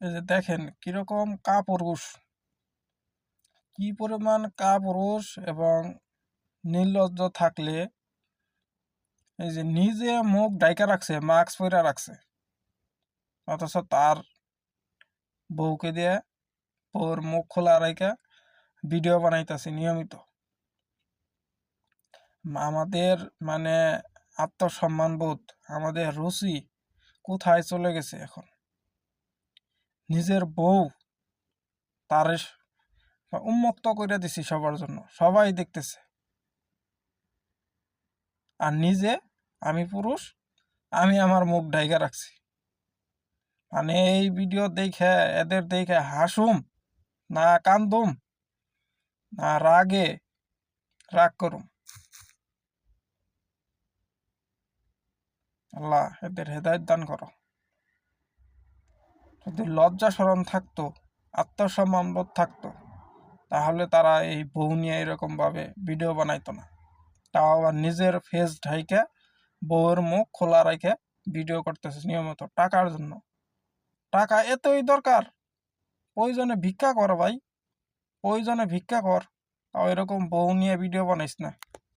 এই যে দেখেন কিরকম কাপুরুষ, কি পরিমাণ কাপুরুষ এবং নির্লজ্জ থাকলে এই যে নিজে মুখ ঢাইকা রাখছে, মাস্ক পরে রাখছে, অথচ তার বউকে দিয়ে বউর মুখ খোলা রাখা ভিডিও বানাইতেছে নিয়মিত। আমাদের মানে আত্মসম্মান বোধ, আমাদের রুচি কোথায় চলে গেছে এখন। নিজের বউ তার উন্মুক্ত করে দিছি সবার জন্য, সবাই দেখতেছে, আর নিজে আমি পুরুষ, আমি আমার মুখ ঢাইকা রাখছি। মানে এই ভিডিও দেখে এদের দেখে হাসুম না কান্দুম না রাগে রাগ করুম। আল্লাহ এদের হেদায়েত দান করো। যদি লজ্জা শরম থাকতো, আত্মসম্মান বোধ থাকতো, তাহলে তারা এই বউ নিয়ে এরকম ভাবে ভিডিও বানাইতো না। তাও আবার নিজের ফেস ঢাইকা বউয়ের মুখ খোলা রেখে ভিডিও করতেছে নিয়মিত টাকার জন্য। টাকা এতই দরকার, প্রয়োজনে ভিক্ষা কর ভাই, প্রয়োজনে ভিক্ষা কর, তাও এরকম বউ নিয়ে ভিডিও বানাইস না।